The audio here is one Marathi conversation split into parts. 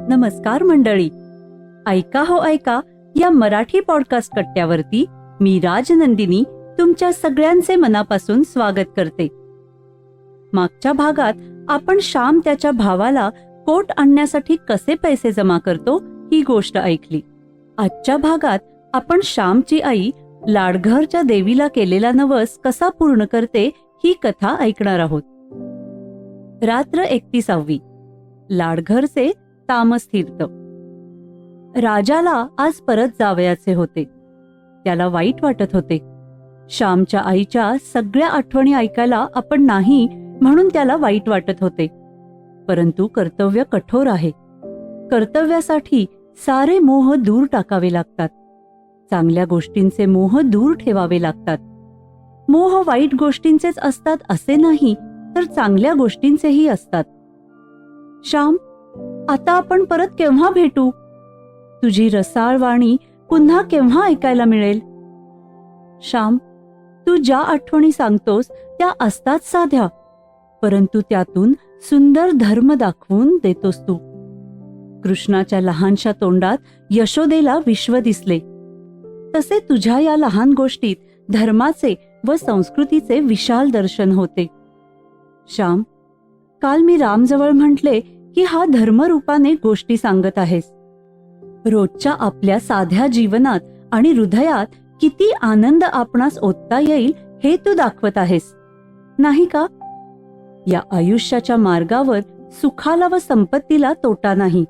नमस्कार मंडळी, ऐका हो ऐका या मराठी पॉडकास्ट कट्ट्यावरती मी राजनंदिनी तुमच्या सगळ्यांचे मनापासून स्वागत करते. मागच्या भागात आपण श्याम त्याच्या भावाला कोट आणण्यासाठी कसे पैसे जमा करतो ही गोष्ट ऐकली. आजच्या भागात आपण श्यामची आई लाडघरच्या देवीला केलेला नवस कसा पूर्ण करते ही कथा ऐकणार आहोत. रात्र 31वी. लाडघरचे तामस तीर्थ. राजाला आज परत जावयाचे होते. त्याला वाईट वाटत होते. श्यामच्या आईच्या सगळ्या आठवणी ऐकायला आपण नाही म्हणून त्याला वाईट वाटत होते. परंतु कर्तव्य कठोर आहे. कर्तव्यासाठी सारे मोह दूर टाकावे लागतात. चांगल्या गोष्टींचे मोह दूर ठेवावे लागतात. मोह वाईट गोष्टींचेच असतात असे नाही, तर चांगल्या गोष्टींचेही असतात. श्याम, आता आपण परत केव्हा भेटू? तुझी रसाळ वाणी पुन्हा केव्हा ऐकायला मिळेल? श्याम, तू ज्या आठवणी सांगतोस त्या असतात साध्या, परंतु त्यातून सुंदर धर्म दाखवून देतोस तू. कृष्णाच्या लहानशा तोंडात यशोदेला विश्व दिसले, तसे तुझ्या या लहान गोष्टीत धर्माचे व संस्कृतीचे विशाल दर्शन होते. श्याम, काल मी रामजवळ म्हटले की हा धर्मरूपाने गोष्टी सांगत आहेस. रोजच्या आपल्या साध्या जीवनात आणि हृदयात किती आनंद आपणास ओतता येईल हे तू दाखवत आहेस, नाही का? या आयुष्याच्या मार्गावर सुखाला व संपत्तीला तोटा नाही.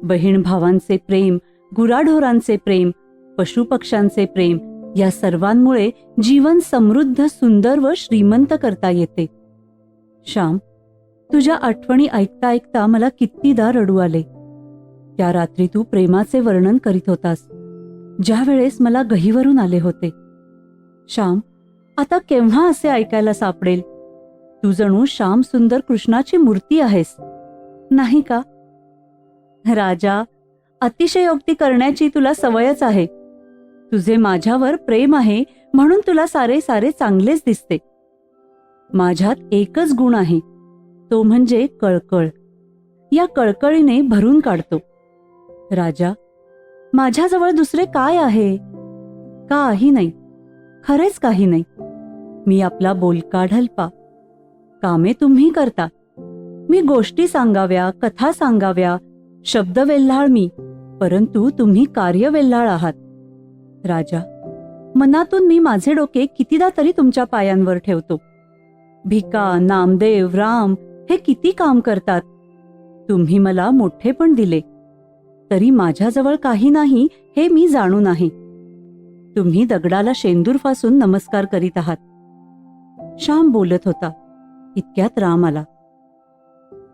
बहीण भावांचे प्रेम, गुराढोरांचे प्रेम, पशुपक्ष्यांचे प्रेम या सर्वांमुळे जीवन समृद्ध, सुंदर व श्रीमंत करता येते. श्याम, तुझ्या आठवणी ऐकता ऐकता मला कितीदा रडू आले. त्या रात्री तू प्रेमाचे वर्णन करीत होतास, ज्या वेळेस मला गहीवरून आले होते. श्याम, आता केव्हा असे ऐकायला सापडेल? तू जणू श्याम सुंदर कृष्णाची मूर्ती आहेस, नाही का? राजा, अतिशयोक्ती करण्याची तुला सवयच आहे. तुझे माझ्यावर प्रेम आहे म्हणून तुला सारे सारे चांगलेच दिसते. माझ्यात एकच गुण आहे, तो म्हणजे कळकळ. या कळकळीने भरून काढतो. राजा, माझ्याजवळ दुसरे काय आहे? काही नाही, खरेच काही नाही. मी आपला बोलका ढलपा. कामे तुम्ही करता. मी गोष्टी सांगाव्या, कथा सांगाव्या, शब्द वेल्हाळ मी, परंतु तुम्ही कार्य वेल्हाळ आहात. राजा, मनातून मी माझे डोके कितीदा तरी तुमच्या पायांवर ठेवतो. भिका, नामदेव, राम हे किती काम करतात. तुम्ही मला मोठे पण दिले, तरी माझ्याजवळ काही नाही हे मी जाणून आहे. तुम्ही दगडाला शेंदूर फासून नमस्कार करीत आहात. श्याम बोलत होता. इतक्यात राम आला.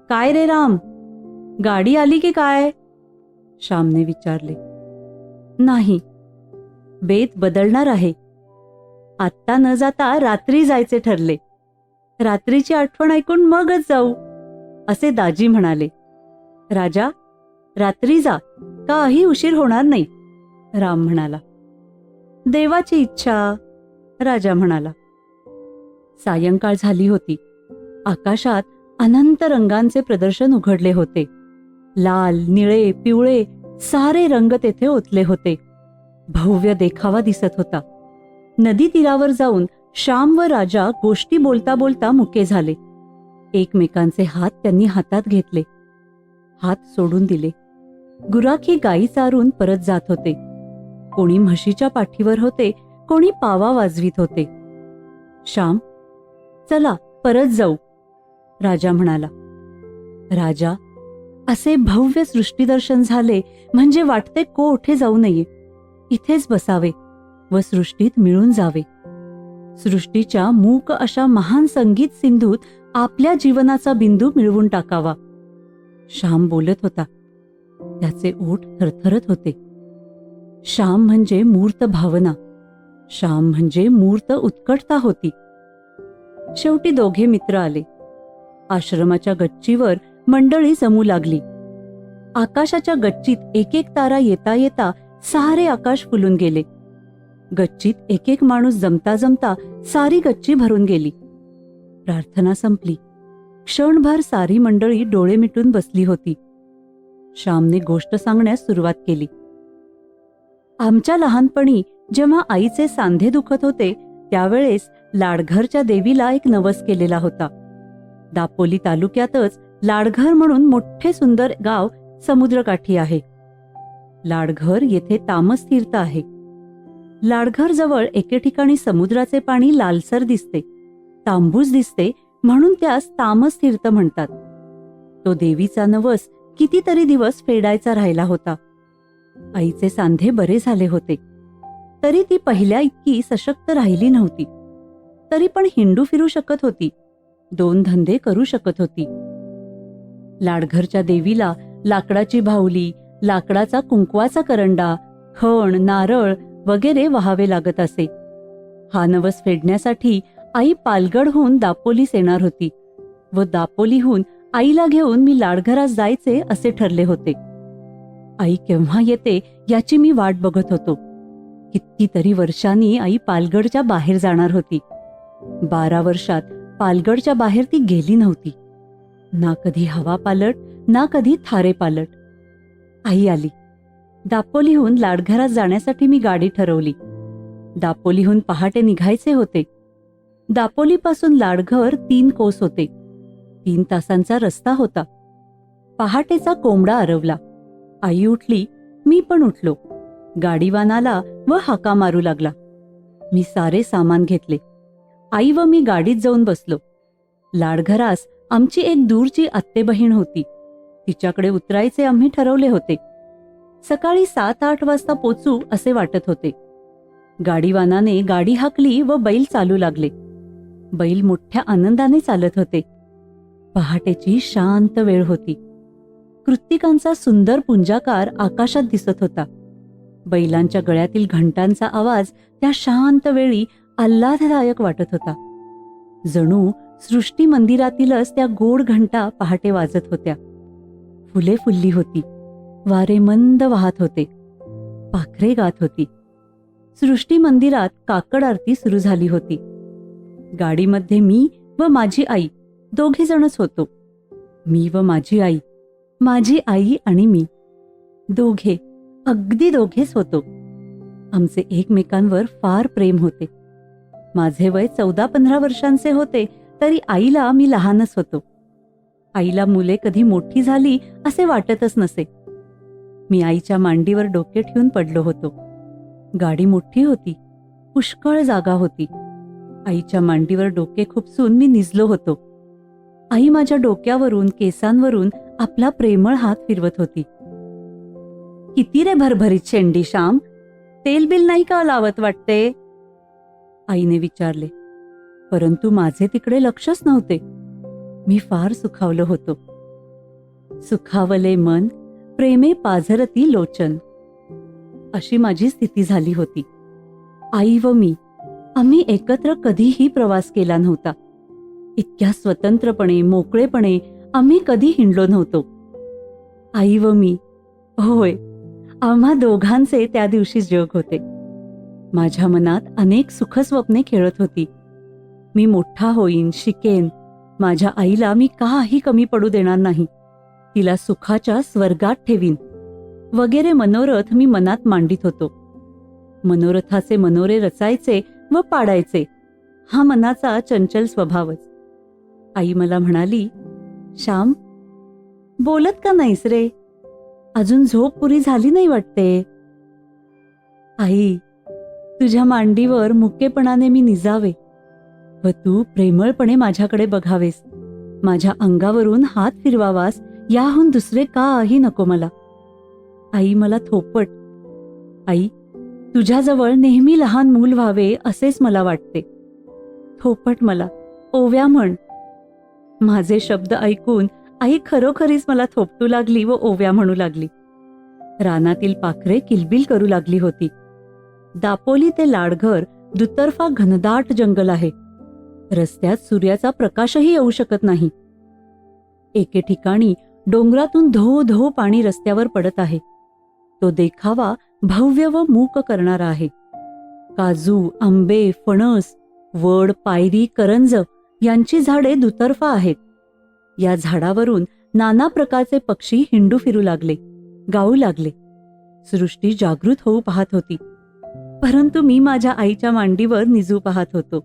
काय रे राम, गाडी आली की काय? श्यामने विचारले. नाही, बेत बदलणार आहे. आत्ता न जाता रात्री जायचे ठरले. रात्रीची आठवण ऐकून मगच जाऊ, असे दाजी म्हणाले. राजा, रात्री जा, काही उशीर होणार नाही, राम म्हणाला. देवाची इच्छा, राजा म्हणाला. सायंकाळ झाली होती. आकाशात अनंत रंगांचे प्रदर्शन उघडले होते. लाल, निळे, पिवळे सारे रंग तेथे ओतले होते. भव्य देखावा दिसत होता. नदी तीरावर जाऊन श्याम व राजा गोष्टी बोलता बोलता मुके झाले. एकमेकांचे हात त्यांनी हातात घेतले. हात सोडून दिले. गुराखी गायी चारून परत जात होते. कोणी म्हशीच्या पाठीवर होते, कोणी पावा वाजवीत होते. श्याम, चला परत जाऊ, राजा म्हणाला. राजा, असे भव्य सृष्टीदर्शन झाले म्हणजे वाटते कोठे जाऊ नये, इथेच बसावे व सृष्टीत मिळून जावे. सृष्टीच्या मूक अशा महान संगीत सिंधूत आपल्या जीवनाचा बिंदू मिळवून टाकावा. श्याम बोलत होता. त्याचे ओठ थरथरत होते. श्याम म्हणजे मूर्त भावना. श्याम म्हणजे मूर्त उत्कटता होती. शेवटी दोघे मित्र आले. आश्रमाच्या गच्चीवर मंडळी जमू लागली. आकाशाच्या गच्चीत एक एक तारा येता येता सारे आकाश फुलून गेले. गच्चीत एक एक माणूस जमता जमता सारी गच्ची भरून गेली. प्रार्थना संपली. क्षणभर सारी मंडळी डोळे मिटून बसली होती. श्यामने गोष्ट सांगण्यास सुरुवात केली. आमच्या लहानपणी जेव्हा आईचे सांधे दुखत होते त्यावेळेस लाडघरच्या देवीला एक नवस केलेला होता. दापोली तालुक्यातच लाडघर म्हणून मोठे सुंदर गाव समुद्रकाठी आहे. लाडघर येथे तामस तीर्थ आहे. लाडघर जवळ एके ठिकाणी समुद्राचे पाणी लालसर दिसते, तांबूस दिसते, म्हणून त्यास तामस तीर्थ म्हणतात. तो देवीचा नवस कितीतरी दिवस फेडायचा राहिला होता. आईचे सांधे बरे झाले होते, तरी ती पहिल्या इतकी सशक्त राहिली नव्हती. तरी पण हिंडू फिरू शकत होती, 2 धंदे करू शकत होती. लाडघरच्या देवीला लाकडाची भावली, लाकडाचा कुंकवाचा करंडा, खण, नारळ वगैरे वहावे लागत असे. हा नवस फेडण्यासाठी आई पालगडहून दापोलीस येणार होती व दापोलीहून आईला घेऊन मी लाडघरात जायचे असे ठरले होते. आई केव्हा येते याची मी वाट बघत होतो. कितीतरी वर्षांनी आई पालगडच्या बाहेर जाणार होती. 12 वर्षात पालगडच्या बाहेर ती गेली नव्हती. ना कधी हवा पालट, ना कधी थारे पालट. आई आली. दापोलीहून लाडघरात जाण्यासाठी मी गाडी ठरवली. दापोलीहून पहाटे निघायचे होते. दापोलीपासून लाडघर 3 कोस होते. 3 तासांचा रस्ता होता. पहाटेचा कोंबडा आरवला. आई उठली, मी पण उठलो. गाडीवान आला व हाका मारू लागला. मी सारे सामान घेतले. आई व मी गाडीत जाऊन बसलो. लाडघरास आमची एक दूरची आत्तेबहीण होती. तिच्याकडे उतरायचे आम्ही ठरवले होते. सकाळी 7-8 वाजता पोचू असे वाटत होते. गाडीवानाने गाडी हाकली व बैल चालू लागले. बैल मोठ्या आनंदाने चालत होते. पहाटेची शांत वेळ होती. कृत्तिकांचा सुंदर पुंजाकार आकाशात दिसत होता. बैलांच्या गळ्यातील घंटांचा आवाज त्या शांत वेळी आल्हाददायक वाटत होता. जणू सृष्टी मंदिरातीलच त्या गोड घंटा पहाटे वाजत होत्या. फुले फुलली होती. वारे मंद वाहत होते. पाखरे गात होती. सृष्टी मंदिरात काकड आरती सुरू झाली होती. गाडीमध्ये मी व माझी आई 2 जणच होतो. मी व माझी आई आणि मी, दोघे, अगदी दोघेच होतो. आमचे एकमेकांवर फार प्रेम होते. माझे वय 14-15 वर्षांचे होते, तरी आईला मी लहानच होतो. आईला मुले कधी मोठी झाली असे वाटतच नसे. मी आईच्या मांडीवर डोके ठेवून पडलो होतो. गाडी मोठी होती, पुष्कळ जागा होती. आईच्या मांडीवर डोके खुपसून मी निजलो होतो. आई माझ्या डोक्यावरून, केसांवरून आपला प्रेमळ हात फिरवत होती. किती रे भरभरीत शेंडी श्याम, तेल बिल नाही का लावत वाटते? आईने विचारले. परंतु माझे तिकडे लक्षच नव्हते. मी फार सुखावलो होतो. सुखावले मन, प्रेमे पाझरती लोचन, अशी माझी स्थिती झाली होती. आई व मी, आम्ही एकत्र कधीही प्रवास केला नव्हता. इतक्या स्वतंत्रपणे, मोकळेपणे आम्ही कधी हिंडलो नव्हतो. आई व मी, होय, आम्हा दोघांचे त्या दिवशी जग होते. माझ्या मनात अनेक सुखस्वप्ने खेळत होती. मी मोठा होईन, शिकेन. माझ्या आईला मी काही कमी पडू देणार नाही. तिला सुखाच्या स्वर्गात ठेवीन, वगैरे मनोरथ मी मनात मांडित होतो. मनोरथाचे मनोरे रचायचे व पाडायचे, हा मनाचा चंचल स्वभावच. आई मला म्हणाली, श्याम, बोलत का नाहीस रे? अजून झोप पुरी झाली नाही वाटते. आई, तुझ्या मांडीवर मुकेपणाने मी निजावे व तू प्रेमळपणे माझ्याकडे बघावेस. माझ्या अंगावरून हात फिरवावास, याहून दुसरे काही नको मला. आई मला थोपट. आई, तुझ्याजवळ नेहमी लहान मूल व्हावे असेच मला वाटते. थोपट मला, ओव्या म्हण. माझे शब्द ऐकून आई खरोखरीच मला थोपटू लागली व ओव्या म्हणू लागली. रानातील पाखरे किलबिल करू लागली होती. दापोली ते लाडघर दुतर्फा घनदाट जंगल आहे. रस्त्यात सूर्याचा प्रकाशही येऊ शकत नाही. एके ठिकाणी डोंगरातून धो धो पाणी रस्त्यावर पडत आहे. तो देखावा भव्य व मूक करणारा आहे. काजू, आंबे, फणस, वड, पायरी, करंज यांची झाडे दुतर्फा आहेत. या झाडावरून नाना प्रकारचे पक्षी हिंडू फिरू लागले, गाऊ लागले. सृष्टी जागृत होऊ पाहत होती, परंतु मी माझ्या आईच्या मांडीवर निजू पाहत होतो.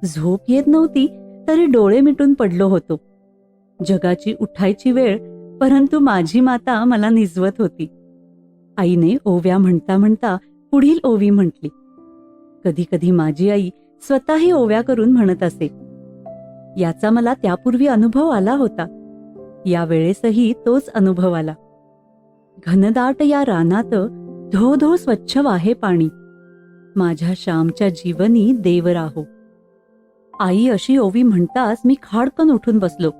झोप येत नव्हती तरी डोळे मिटून पडलो होतो. जगाची उठायची वेळ, परंतु माझी माता मला निजवत होती. आईने ओव्या म्हणता म्हणता पुढील ओवी म्हटली. कधी कधी माझी आई स्वतःही ओव्या करून म्हणत असे. याचा मला त्यापूर्वी अनुभव आला होता. या वेळेसही तोच अनुभव आला. घनदाट या रानात धो धो स्वच्छ वाहे पाणी, माझ्या श्यामच्या जीवनी देव राहो. आई अशी ओवी म्हणताच मी खाडकन उठून बसलो.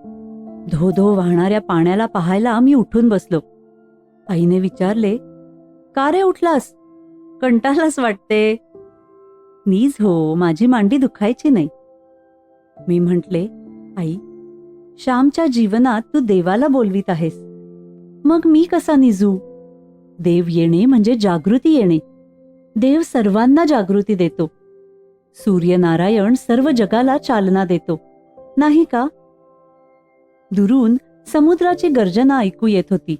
धो धो वाहणाऱ्या पाण्याला पाहायला मी उठून बसलो. आईने विचारले, का रे उठलास? कंटाळलास वाटते. नीज हो, माझी मांडी दुखायची नाही. मी म्हटले, आई, श्यामच्या जीवनात तू देवाला बोलवीत आहेस, मग मी कसा निजू? देव येणे म्हणजे जागृती येणे. देव सर्वांना जागृती देतो. सूर्यनारायण सर्व जगाला चालना देतो, नाही का? दुरून समुद्राची गर्जना ऐकू येत होती.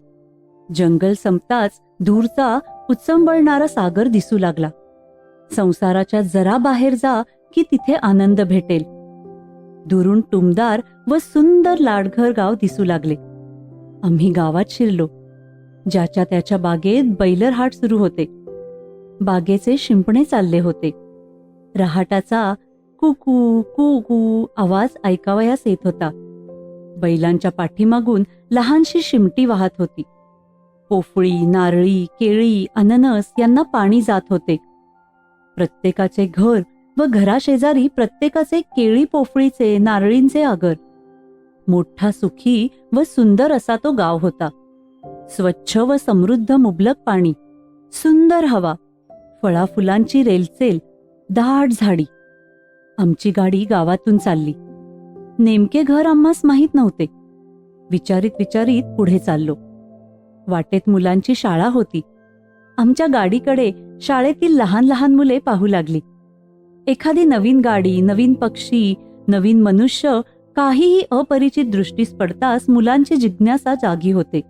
जंगल संपताच दूरचा उच्चंबळणारा सागर दिसू लागला. संसाराच्या जरा बाहेर जा की तिथे आनंद भेटेल. दुरून टुमदार व सुंदर लाडघर गाव दिसू लागले. आम्ही गावात शिरलो. ज्याच्या त्याच्या बागेत बैलरहाट सुरू होते. बागेचे शिंपणे चालले होते. रहाटाचा कुकू कुकू आवाज ऐकावयास येत होता. बैलांच्या पाठीमागून लहानशी शिमटी वाहत होती. पोफळी, नारळी, केळी, अननस यांना पाणी जात होते. प्रत्येकाचे घर व घराशेजारी प्रत्येकाचे केळी, पोफळीचे, नारळींचे आगर. मोठा, सुखी व सुंदर असा तो गाव होता. स्वच्छ व समृद्ध मुबलक पाणी, सुंदर हवा, फळाफुलांची रेलचेल, दाट झाडी. आमची गाडी गावातून चालली. नेमके घर आम्हास माहीत नव्हते. विचारित विचारित पुढे चाललो. वाटेत मुलांची शाळा होती. आमच्या गाडीकडे शाळेतील लहान लहान मुले पाहू लागली. एखादी नवीन गाडी, नवीन पक्षी, नवीन मनुष्य, काहीही अपरिचित दृष्टीस पडताच मुलांची जिज्ञासा जागी होते.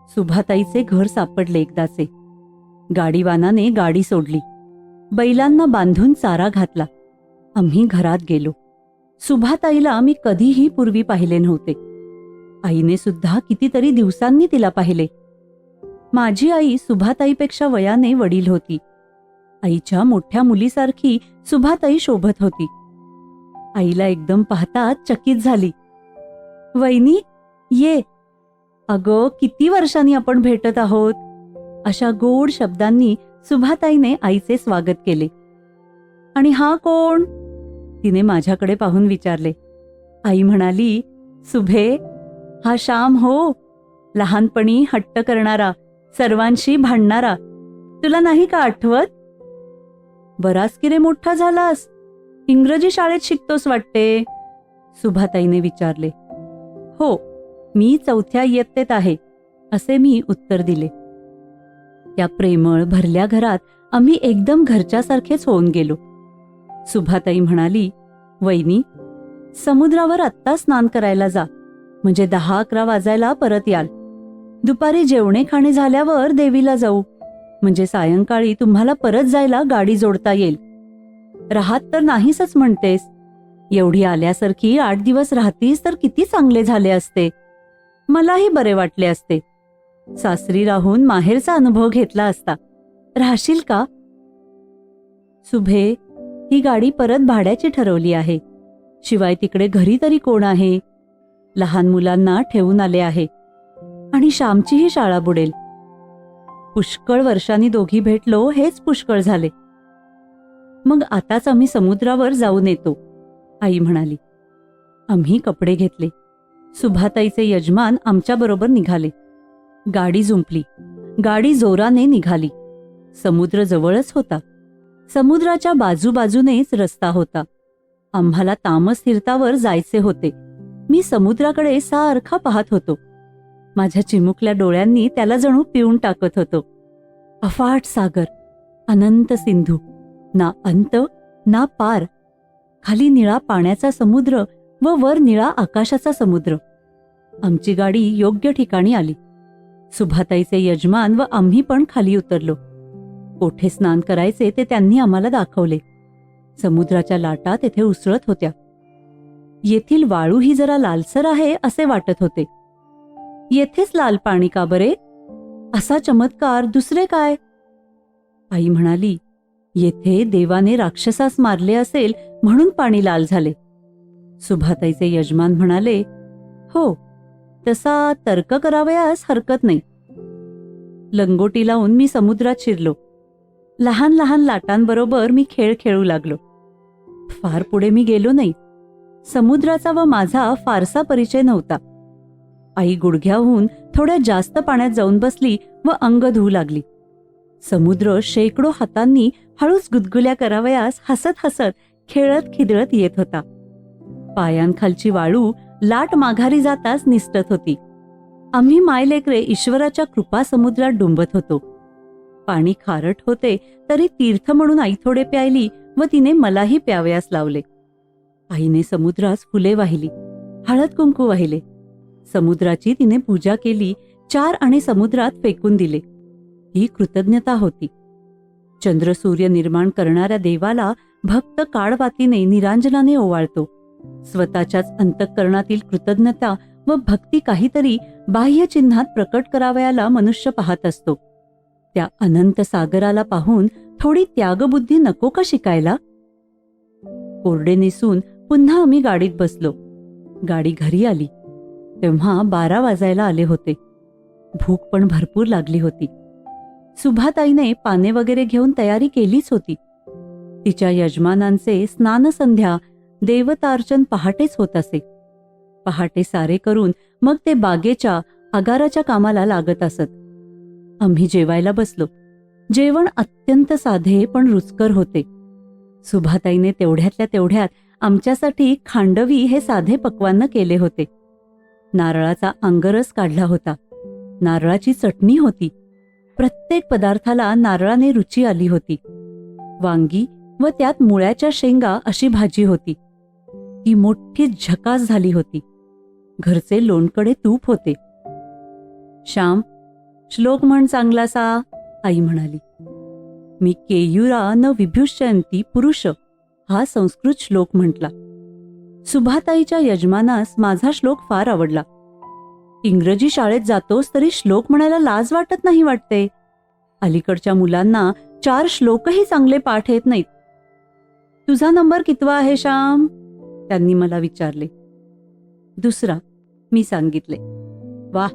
सुभाताईचे घर सापडले एकदाचे. गाडीवानाने गाडी सोडली. बैलांना बांधून चारा घातला. आम्ही घरात गेलो. सुभाताईला मी कधीही पूर्वी पाहिले नव्हते. आईने सुद्धा कितीतरी दिवसांनी तिला पाहिले. माझी आई सुभाताईपेक्षा वयाने वडील होती. आईच्या मोठ्या मुलीसारखी सुभाताई शोभत होती. आईला एकदम पाहताच चकित झाली. वहिनी, ये. अगं, किती वर्षांनी आपण भेटत आहोत. अशा गोड शब्दांनी सुभाताईने आईचे स्वागत केले. आणि हा कोण? तिने माझ्याकडे पाहून विचारले. आई म्हणाली, सुभे, हा श्याम हो, लहानपणी हट्ट करणारा, सर्वांशी भांडणारा. तुला नाही का आठवत? बराच की रे मोठा झालास. इंग्रजी शाळेत शिकतोस वाटते. सुभाताईने विचारले. हो, मी 4थ्या इयत्तेत आहे, असे मी उत्तर दिले. त्या प्रेमळ भरल्या घरात आम्ही एकदम घरच्यासारखेच होऊन गेलो. सुभाताई म्हणाली, वहिनी, समुद्रावर आत्ता स्नान करायला जा, म्हणजे 10-11 वाजायला परत याल. दुपारी जेवणे खाणे झाल्यावर देवीला जाऊ, म्हणजे सायंकाळी तुम्हाला परत जायला गाडी जोडता येईल. राहत तर नाहीसच म्हणतेस. एवढी आल्यासारखी 8 दिवस राहतीस तर किती चांगले झाले असते. मलाही बरे वाटले असते. सासरी राहून माहेरचा अनुभव घेतला असता. राहशील का? सुभे, ही गाडी परत भाड्याची ठरवली आहे. शिवाय तिकडे घरी तरी कोण आहे? लहान मुलांना ठेवून आले आहे. आणि श्यामचीही शाळा बुडेल. पुष्कळ वर्षांनी दोघी भेटलो हेच पुष्कळ झाले. मग आताच आम्ही समुद्रावर जाऊन येतो, आई म्हणाली. आम्ही कपडे घेतले. सुभाताईचे यजमान आमच्याबरोबर निघाले. गाडी जुंपली. गाडी जोराने निघाली. समुद्र जवळच होता. समुद्राच्या बाजूबाजूनेच रस्ता होता. आम्हाला तामस तीर्थावर जायचे होते. मी समुद्राकडे सारखा पाहत होतो. माझ्या चिमुकल्या डोळ्यांनी त्याला जणू पिऊन टाकत होतो. अफाट सागर, अनंत सिंधू, ना अंत ना पार. खाली निळा पाण्याचा समुद्र व वर निळा आकाशाचा समुद्र. आमची गाडी योग्य ठिकाणी आली. सुभाताईचे यजमान व आम्ही पण खाली उतरलो. कोठे स्नान करायचे ते त्यांनी आम्हाला दाखवले. समुद्राच्या लाटा तेथे उसळत होत्या. येथील वाळू ही जरा लालसर आहे असे वाटत होते. येथेच लाल पाणी का बरे? असा चमत्कार दुसरे काय? आई म्हणाली, येथे देवाने राक्षसास मारले असेल म्हणून पाणी लाल झाले. सुभाताईचे यजमान म्हणाले, हो, तसा तर्क करावयास हरकत नाही. लंगोटी लावून मी समुद्रात शिरलो. लहान लहान लाटांबरोबर मी खेळ खेळू लागलो. फार पुढे मी गेलो नाही. समुद्राचा व माझा फारसा परिचय नव्हता. आई गुडघ्याहून थोड्या जास्त पाण्यात जाऊन बसली व अंग धुवू लागली. समुद्र शेकडो हातांनी हळूच गुदगुल्या करावयास हसत हसत खेळत खिदळत येत होता. पायांखालची वाळू लाट माघारी जाताच निसटत होती. आम्ही मायलेकरे ईश्वराच्या कृपा समुद्रात डुंबत होतो. पाणी खारट होते तरी तीर्थ म्हणून आई थोडे प्यायली व तिने मलाही प्यावयास लावले. आईने समुद्रास फुले वाहिली, हळद कुंकू वाहिले. समुद्राची तिने पूजा केली, 4 आणि समुद्रात फेकून दिले. ही कृतज्ञता होती. चंद्रसूर्य निर्माण करणाऱ्या देवाला भक्त काळवातीने निरांजनाने ओवाळतो. स्वतःच्याच अंतःकरणातील कृतज्ञता व भक्ती काहीतरी बाह्य चिन्हात प्रकट करावयाला मनुष्य पाहत असतो. त्या अनंत सागराला पाहून थोडी त्यागबुद्धी नको का शिकायला? कोरडे नेसून पुन्हा आम्ही गाडीत बसलो. गाडी घरी आली तेव्हा 12 वाजायला आले होते. भूक पण भरपूर लागली होती. सुभाताईने पाने वगैरे घेऊन तयारी केलीच होती. तिच्या यजमानांचे स्नानसंध्या देवतार्चन पहाटेच होत असे. पहाटे सारे करून मग ते बागेच्या आगाराच्या कामाला लागत असत. आम्ही जेवायला बसलो. जेवण अत्यंत साधे पण रुचकर होते. सुभाताईने तेवढ्यातल्या तेवढ्यात आमच्यासाठी खांडवी हे साधे पक्वान्न केले होते. नारळाचा आंगरस काढला होता. नारळाची चटणी होती. प्रत्येक पदार्थाला नारळाने रुची आली होती. वांगी व त्यात मुळ्याच्या शेंगा अशी भाजी होती. ती मोठी झकास झाली होती. घरचे लोणकडे तूप होते. श्याम, श्लोक म्हण चांगलासा, आई म्हणाली. मी केयुरा न विभूषयंती पुरुष हा संस्कृत श्लोक म्हटला. सुभाताईच्या यजमानास माझा श्लोक फार आवडला. इंग्रजी शाळेत जातोस तरी श्लोक म्हणायला लाज वाटत नाही वाटते. अलीकडच्या मुलांना 4 श्लोकही चांगले पाठ येत नाहीत. तुझा नंबर कितवा आहे श्याम? त्यांनी मला विचारले. 2रा, मी सांगितले. वाह,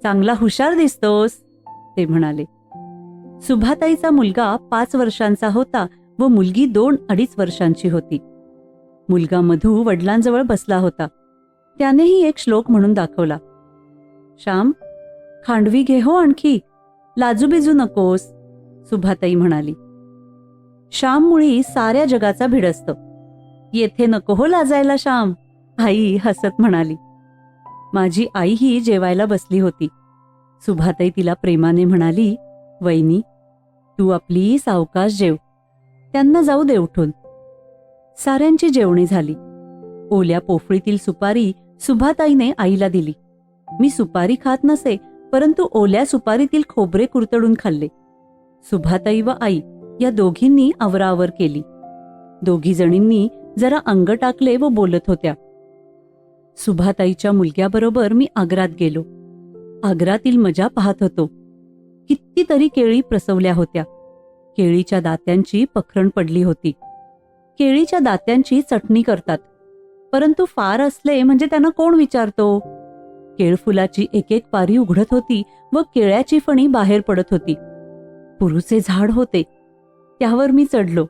चांगला हुशार दिसतोस, ते म्हणाले. सुभाताईचा मुलगा 5 वर्षांचा होता व मुलगी 2-2.5 वर्षांची होती. मुलगा मधू वडिलांजवळ बसला होता. त्यानेही एक श्लोक म्हणून दाखवला. श्याम, खांडवी घे हो आणखी, लाजूबिजू नकोस, सुभाताई म्हणाली. श्याम मुळी साऱ्या जगाचा भिडस्त. येथे नको हो लाजायला श्याम, आई हसत म्हणाली. माझी आईही जेवायला बसली होती. सुभाताई तिला प्रेमाने म्हणाली, वैनी, तू आपली सावकाश जेव, त्यांना जाऊ दे उठून. साऱ्यांची जेवणी झाली. ओल्या पोफळीतील सुपारी सुभाताईने आईला दिली. मी सुपारी खात नसे, परंतु ओल्या सुपारीतील खोबरे कुरतडून खाल्ले. सुभाताई व आई या दोघींनी आवराआवर केली. दोघी जणींनी जरा अंग टाकले व बोलत होत्या. सुभाताईच्या मुलग्याबरोबर मी आग्रात गेलो. आग्रातील मजा पाहत होतो. कितीतरी केळी प्रसवल्या होत्या. केळीच्या दात्यांची पखरण पडली होती. केळीच्या दात्यांची चटणी करतात, परंतु फार असले म्हणजे त्यांना कोण विचारतो. केळफुलाची एक एक पारी उघडत होती व केळ्याची फणी बाहेर पडत होती. पुरूचे झाड होते, त्यावर मी चढलो.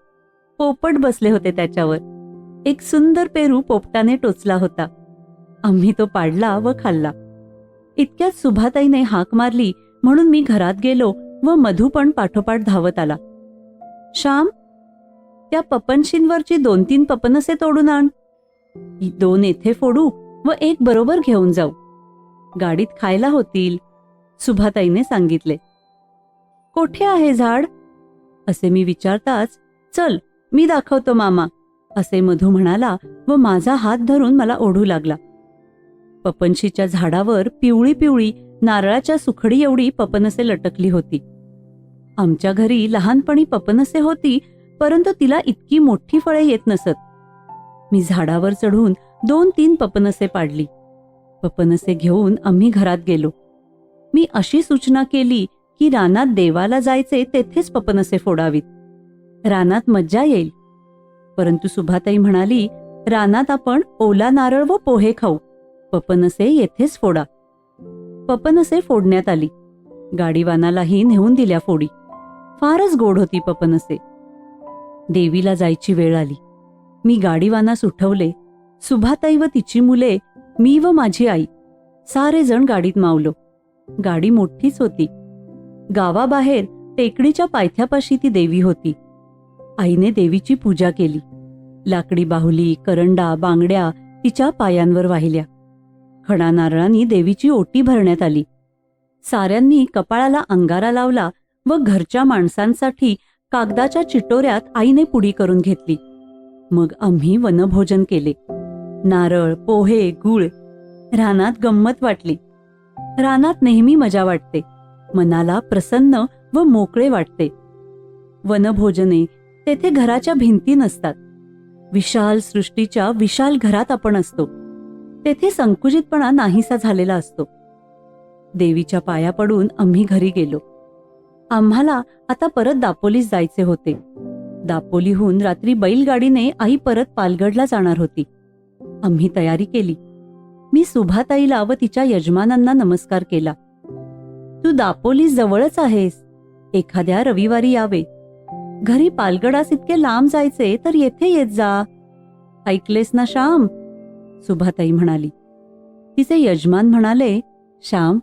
पोपट बसले होते त्याच्यावर. एक सुंदर पेरू पोपटाने टोचला होता. आम्ही तो पाडला व खाल्ला. इतक्यात सुभाताईने हाक मारली म्हणून मी घरात गेलो व मधू पण पाठोपाठ धावत आला. श्याम, त्या पपनशींवरची 2-3 पपनसे तोडून आण. 2 येथे फोडू व 1 बरोबर घेऊन जाऊ. गाडीत खायला होतील, सुभाताईने सांगितले. कोठे आहे झाड? असे मी विचारताच, चल मी दाखवतो मामा, असे मधू म्हणाला व माझा हात धरून मला ओढू लागला. पपनशीच्या झाडावर पिवळी पिवळी नारळाच्या सुखडी एवढी पपनसे लटकली होती. आमच्या घरी लहानपणी पपनसे होती, परंतु तिला इतकी मोठी फळे येत नसत. मी झाडावर चढून 2-3 पपनसे पाडली. पपनसे घेऊन आम्ही घरात गेलो. मी अशी सूचना केली की रानात देवाला जायचे तेथेच पपनसे फोडावीत. रानात मज्जा येईल. परंतु सुभाताई म्हणाली, रानात आपण ओला नारळ व पोहे खाऊ, पपनसे येथेच फोडा. पपनसे फोडण्यात आली. गाडीवानालाही नेऊन दिल्या फोडी. फारच गोड होती पपनसे. देवीला जायची वेळ आली. मी गाडीवानास उठवले. सुभाताई व तिची मुले, मी व माझी आई सारे जण गाडीत मावलो. गाडी मोठीच होती. गावाबाहेर टेकडीच्या पायथ्यापाशी ती देवी होती. आईने देवीची पूजा केली. लाकडी बाहुली, करंडा, बांगड्या तिच्या पायांवर वाहिल्या. खडा नारळांनी देवीची ओटी भरण्यात आली. साऱ्यांनी कपाळाला अंगारा लावला व घरच्या माणसांसाठी कागदाच्या चिटोऱ्यात आईने पुडी करून घेतली. मग आम्ही वनभोजन केले. नारळ, पोहे, गूळ. रानात गंमत वाटली. रानात नेहमी मजा वाटते. मनाला प्रसन्न व मोकळे वाटते. वनभोजने, तेथे घराच्या भिंती नसतात. विशाल सृष्टीच्या विशाल घरात आपण असतो. तेथे संकुचितपणा नाहीसा झालेला असतो. देवीच्या पाया पडून आम्ही घरी गेलो. आम्हाला आता परत दापोलीस जायचे होते. दापोलीहून रात्री बैलगाडीने आई परत पालगडला जाणार होती. आम्ही तयारी केली. मी सुभाताईला व तिच्या यजमानांना नमस्कार केला. तू दापोलीस जवळच आहेस, एखाद्या रविवारी यावे. घरी पालगडास इतके लांब जायचे तर येथे येत जा. ऐकलेस ना श्याम, सुभाताई म्हणाली. तिचे यजमान म्हणाले, श्याम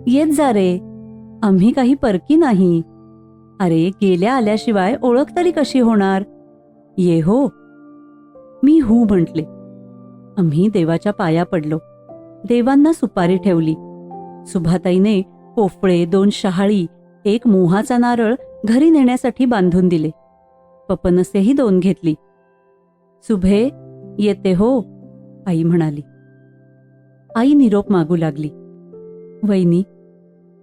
येत जा रे, आम्ही काही परकी नाही. अरे गेल्या आल्याशिवाय ओळख तरी कशी होणार. ये हो. मी हो म्हटले. आम्ही देवाच्या पाया पडलो. देवांना सुपारी ठेवली. सुभाताईने पोफळे, 2 शहाळी, 1 मोहाचा नारळ घरी नेण्यासाठी बांधून दिले. पपनसेही 2 घेतली. सुभे येते हो, आई म्हणाली. आई निरोप मागू लागली. वैनी,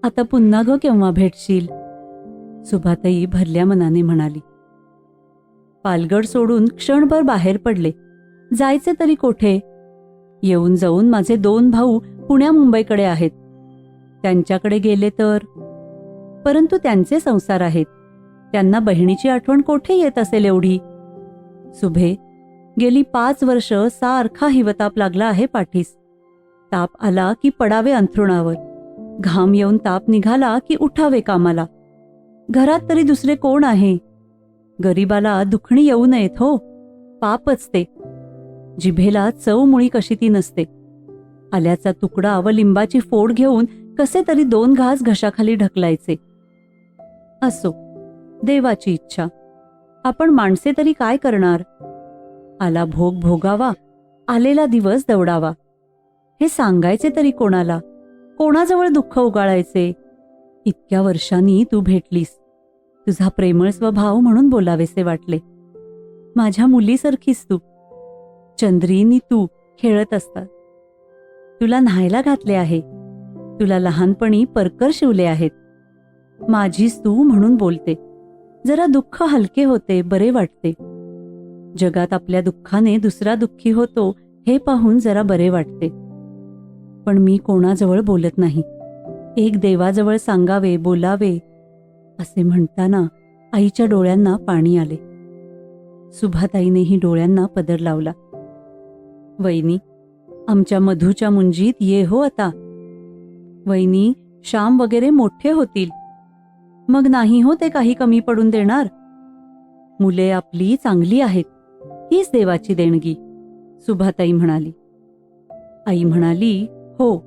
आता पुन्हा ग केव्हा भेटशील, सुभाताई भरल्या मनाने म्हणाली. पालगड सोडून क्षणभर बाहेर पडले. जायचे तरी कोठे. येऊन जाऊन माझे 2 भाऊ पुण्या मुंबईकडे आहेत. त्यांच्याकडे गेले तर, परंतु त्यांचे संसार आहेत. त्यांना बहिणीची आठवण कोठे येत असेल एवढी. सुभे, गेली 5 वर्ष सारखा हिवताप लागला आहे पाठीस. ताप आला की पडावे अंथरुणावर. घाम येऊन ताप निघाला की उठावे कामाला. घरात तरी दुसरे कोण आहे. गरीबाला दुखणी येऊ नयेत हो, पापच ते. जिभेला चव मुळी कशी ती नसते. आल्याचा तुकडा व लिंबाची फोड घेऊन कसे तरी 2 घास घशाखाली ढकलायचे. असो, देवाची इच्छा. आपण माणसे तरी काय करणार. आला भोग भोगावा, आलेला दिवस दवडावा. हे सांगायचे तरी कोणाला, कोणाजवळ दुःख उगाळायचे. इतक्या वर्षांनी तू भेटलीस. तुझा प्रेमळ स्वभाव म्हणून बोलावेसे वाटले. माझ्या मुलीसारखीस तू. चंद्रीनी तू खेळत असतात. तुला न्हायला घातले आहे. तुला लहानपणी परकर शिवले आहेत. माझीच तू म्हणून बोलते. जरा दुःख हलके होते, बरे वाटते. जगात आपल्या दुःखाने दुसरा दुःखी होतो हे पाहून जरा बरे वाटते. पण मी कोणाजवळ बोलत नाही. एक देवाजवळ सांगावे, बोलावे असे म्हणताना आईच्या डोळ्यांना पाणी आले. सुभाताईनेही डोळ्यांना पदर लावला. वैनी, आमच्या मधूच्या मुंजीत ये हो आता. वैनी, श्याम वगैरे मोठे होतील, मग नाही हो ते काही कमी पडून देणार. मुले आपली चांगली आहेत, हीच देवाची देणगी, सुभाताई म्हणाली. आई म्हणाली, हो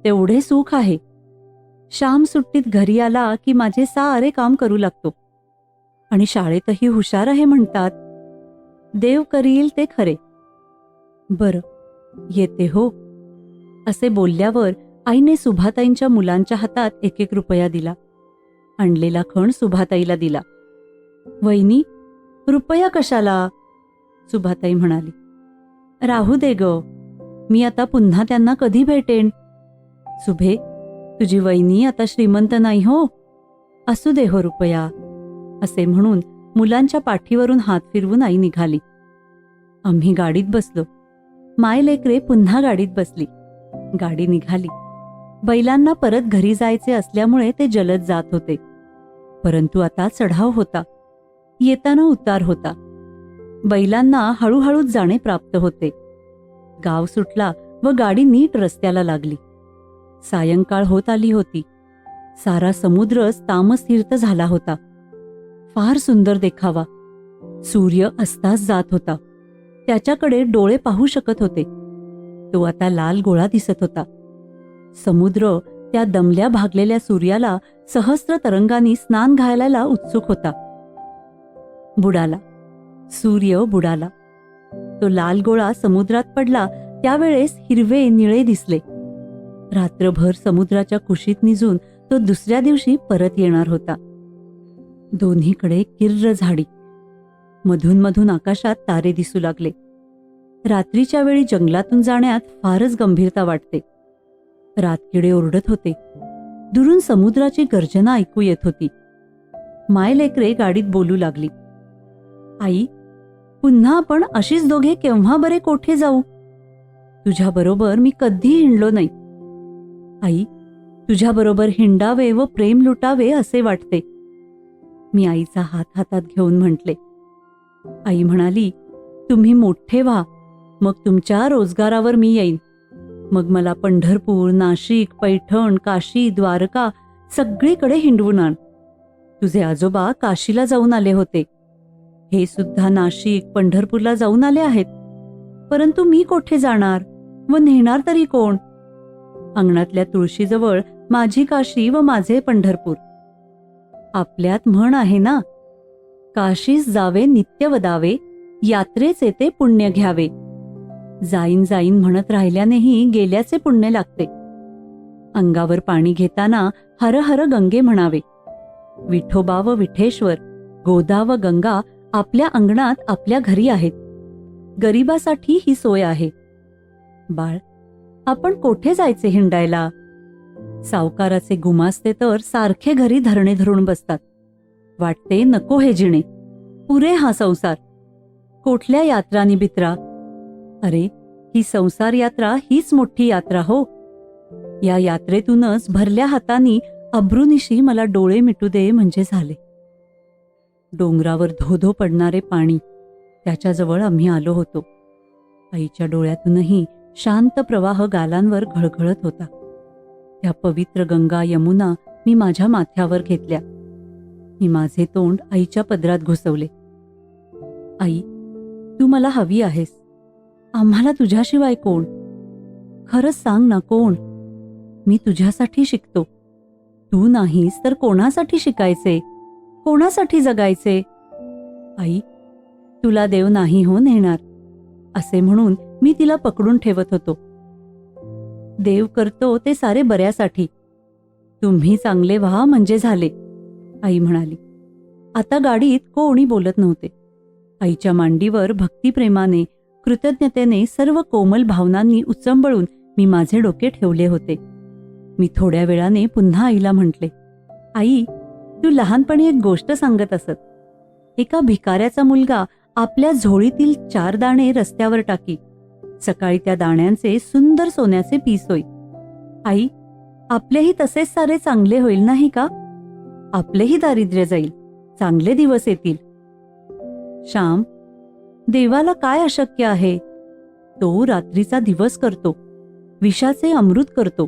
तेवढे सुख आहे. श्याम सुट्टीत घरी आला की माझे सारे काम करू लागतो. आणि शाळेतही हुशार आहे म्हणतात. देव करील ते खरे. बरं, येते हो. असे बोलल्यावर आईने सुभाताईंच्या मुलांच्या हातात 1-1 रुपया दिला. आणलेला खण सुभाताईला दिला. वैनी, रुपया कशाला, सुभाताई म्हणाली. राहू दे ग, मी आता पुन्हा त्यांना कधी भेटेन? सुभे, तुझी वहिनी आता श्रीमंत नाही हो. असू दे हो रुपया, असे म्हणून मुलांच्या पाठीवरून हात फिरवून आई निघाली. आम्ही गाडीत बसलो. माय लेकरे पुन्हा गाडीत बसली. गाडी निघाली. बैलांना परत घरी जायचे असल्यामुळे ते जलद जात होते. परंतु आता चढाव होता, येताना उतार होता. बैलांना हळूहळूच जाणे प्राप्त होते. गाव सुटला व गाडी नीट रस्त्याला लागली. सायंकाळ होत आली होती. सारा समुद्रच तामस्थिर झाला होता. फार सुंदर देखावा. सूर्य अस्तास जात होता. त्याच्याकडे डोळे पाहू शकत होते. तो आता लाल गोळा दिसत होता. समुद्र त्या दमल्या भागलेल्या सूर्याला सहस्त्र तरंगांनी स्नान घालायला उत्सुक होता. बुडाला. सूर्य बुडाला. तो लाल गोळा समुद्रात पडला त्यावेळेस हिरवे निळे दिसले. रात्रभर समुद्राच्या कुशीत निजून तो दुसऱ्या दिवशी परत येणार होता. दोन्हीकडे किर्र झाडी. मधून मधून आकाशात तारे दिसू लागले. रात्रीच्या वेळी जंगलातून जाण्यात फारच गंभीरता वाटते. रातकिडे ओरडत होते. दुरून समुद्राची गर्जना ऐकू येत होती. मायलेकरे गाडीत बोलू लागली. आई, पुन्हा आपण अशीच दोघे केव्हा बरे कोठे जाऊ? तुझ्याबरोबर मी कधी हिंडलो नाही. आई, तुझ्याबरोबर हिंडावे व प्रेम लुटावे असे वाटते. मी आईचा हात हातात घेऊन म्हटले. आई म्हणाली, तुम्ही मोठे व्हा, मग तुमच्या रोजगारावर मी येईन. मग मला पंढरपूर, नाशिक, पैठण, काशी, द्वारका सगळीकडे हिंडवून आण. तुझे आजोबा काशीला जाऊन आले होते. हे सुद्धा नाशिक, पंढरपूरला जाऊन आले आहेत. परंतु मी कोठे जाणार व नेणार तरी कोण? अंगणातल्या तुळशीजवळ माझी काशी व माझे पंढरपूर. आपल्यात म्हण आहे ना, काशीस जावे नित्य वदावे, यात्रेचे ते पुण्य घ्यावे. जाईन जाईन म्हणत राहिल्यानेही गेल्याचे पुण्य लागते. अंगावर पाणी घेताना हर हर गंगे म्हणावे. विठोबा व विठेश्वर, गोदा व गंगा आपल्या अंगणात आपल्या घरी आहेत. गरिबासाठी ही सोय आहे. बाळ, आपण कोठे जायचे हिंडायला? सावकाराचे गुमास्ते तर सारखे घरी धरणे धरून बसतात. वाटते नको हे जिणे, पुरे हा संसार. कोठल्या यात्रा निबित्रा? अरे, ही संसार यात्रा हीच मोठी यात्रा हो. या यात्रेतूनच भरल्या हातांनी अब्रूनिशी मला डोळे मिटू दे म्हणजे झाले. डोंगरावर धोधो पडणारे पाणी, त्याच्याजवळ आम्ही आलो होतो. आईच्या डोळ्यातूनही शांत प्रवाह गालांवर घळघळत होता. त्या पवित्र गंगा यमुना मी माझ्या माथ्यावर घेतल्या. मी माझे तोंड आईच्या पदरात घुसवले. आई, तू मला हवी आहेस. आम्हाला तुझ्याशिवाय कोण? खरंच सांग ना, कोण? मी तुझ्यासाठी शिकतो. तू नाहीस तर कोणासाठी शिकायचे? कोणासाठी जगायचे? आई, तुला देव नाही हो नेणार, असे म्हणून मी तिला पकडून ठेवत होतो. देव करतो ते सारे बऱ्यासाठी. तुम्ही चांगले व्हा म्हणजे झाले, आई म्हणाली. आता गाडीत कोणी बोलत नव्हते. आईच्या मांडीवर भक्तिप्रेमाने, कृतज्ञतेने, सर्व कोमल भावनांनी उचंबळून मी माझे डोके ठेवले होते. मी थोड्या वेळाने पुन्हा आईला म्हटले, आई, तू लहानपणी एक गोष्ट सांगत असत. एका भिकाऱ्याचा मुलगा आपल्या झोळीतील 4 दाणे रस्त्यावर टाकी. सकाळी त्या दाण्यांचे सुंदर सोन्याचे पीस होई. आई, आपलेही तसेच सारे चांगले होईल नाही का? आपलेही दारिद्र्य जाईल, चांगले दिवस येतील. श्याम, देवाला काय अशक्य आहे? तो रात्रीचा दिवस करतो, विषाचे अमृत करतो.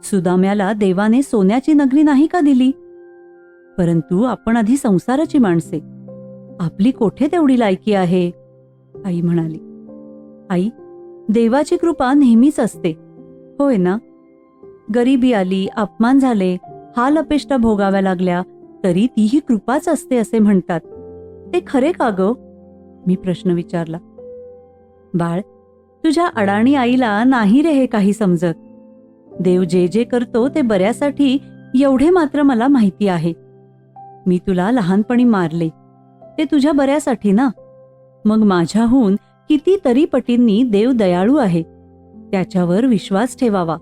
सुदाम्याला देवाने सोन्याची नगरी नाही का दिली? परंतु आपण आधी संसाराची माणसे, आपली कोठे तेवढी लायकी आहे? आई म्हणाली. आई, देवाची कृपा नेहमीच असते, होय ना? गरिबी आली, अपमान झाले, हाल अपेष्टा भोगाव्या लागल्या, तरी तीही कृपाच असते असे म्हणतात. ते खरे का ग? मी प्रश्न विचारला. बाळ, तुझ्या अडाणी आईला नाही रे हे काही समजत. देव जे जे करतो ते बऱ्यासाठी, एवढे मात्र मला माहिती आहे. मी तुला लहानपणी मारले, ते तुझ्या बऱ्यासाठी ना. मग माझ्याहून कितीतरी पटींनी देव दयाळू आहे. त्याच्यावर विश्वास ठेवावा.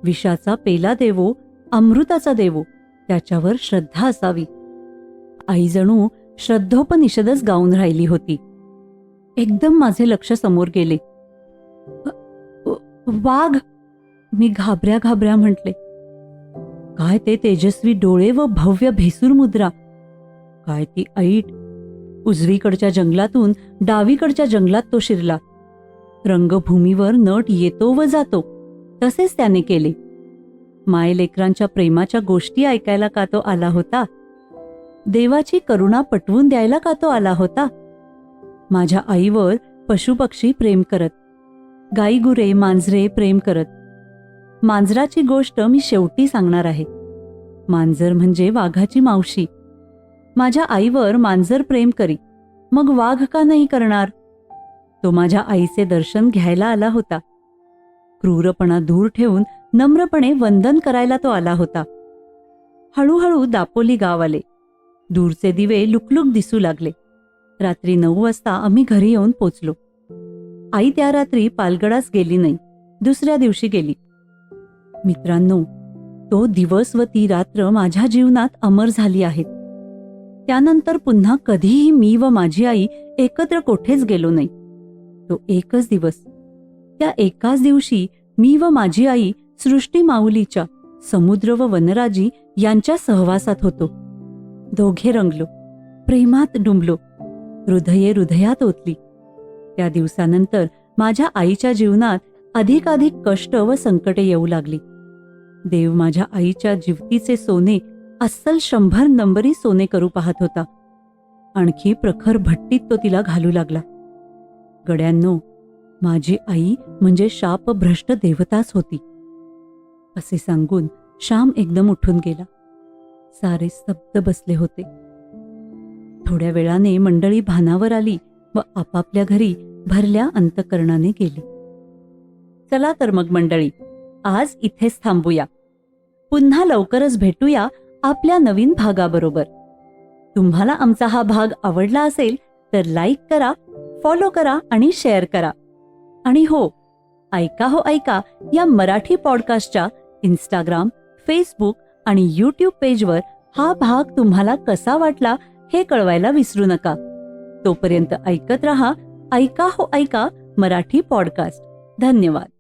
विषाचा पेला देवो, अमृताचा देवो, त्याच्यावर श्रद्धा असावी. आई जणू श्रद्धोपनिषदच गाऊन राहिली होती. एकदम माझे लक्ष समोर गेले. वाघ, मी घाबऱ्या घाबऱ्या म्हटले. काय ते तेजस्वी डोळे व भव्य भेसूर मुद्रा, काय ती ऐट. उजवीकडच्या जंगलातून डावीकडच्या जंगलात तो शिरला. रंगभूमीवर नट येतो व जातो तसेच त्याने केले. मायलेकरांच्या प्रेमाच्या गोष्टी ऐकायला का तो आला होता? देवाची करुणा पटवून द्यायला का तो आला होता? माझ्या आईवर पशुपक्षी प्रेम करत, गाईगुरे मांजरे प्रेम करत. मांजराची गोष्ट मी शेवटी सांगणार आहे. मांजर म्हणजे वाघाची मावशी. माझ्या आईवर मांजर प्रेम करी, मग वाघ का नाही करणार? तो माझ्या आईचे दर्शन घ्यायला आला होता. क्रूरपणा दूर ठेवून नम्रपणे वंदन करायला तो आला होता. हळूहळू दापोली गाव आले. दूरचे दिवे लुकलुक दिसू लागले. रात्री 9 वाजता आम्ही घरी येऊन पोचलो. आई त्या रात्री पालगडास गेली नाही, दुसऱ्या दिवशी गेली. मित्रांनो, तो दिवस व ती रात्र माझ्या जीवनात अमर झाली आहेत. त्यानंतर पुन्हा कधीही मी व माझी आई एकत्र कोठेच गेलो नाही. तो एकच दिवस, त्या एकाच दिवशी मी व माझी आई सृष्टी माऊलीच्या, समुद्र व वनराजी यांच्या सहवासात होतो. दोघे रंगलो, प्रेमात डुंबलो, हृदये हृदयात ओतली. त्या दिवसानंतर माझ्या आईच्या जीवनात अधिकाधिक कष्ट व संकटे येऊ लागली. देव माझ्या आईच्या जिवतीचे सोने अस्सल 100 नंबरी सोने करू पाहत होता. आणखी प्रखर भट्टीत तो तिला घालू लागला. गड्यांनो, माझी आई म्हणजे शापभ्रष्ट देवताच होती. असे सांगून श्याम एकदम उठून गेला. सारे स्तब्ध बसले होते. थोड्या वेळाने मंडळी भानावर आली व आपापल्या घरी भरल्या अंतकरणाने गेली. चला तर मग मंडळी, आज इथेच थांबूया. पुन्हा लवकरच भेटूया आपल्या नवीन भागाबरोबर. तुम्हाला आमचा हा भाग आवडला असेल तर लाईक करा, फॉलो करा आणि शेअर करा. आणि हो, ऐका हो ऐका या मराठी पॉडकास्टच्या इंस्टाग्राम, फेसबुक आणि यूट्यूब पेजवर हा भाग तुम्हाला कसा वाटला हे कळवायला विसरू नका. तोपर्यंत ऐकत रहा ऐका हो ऐका मराठी पॉडकास्ट. धन्यवाद.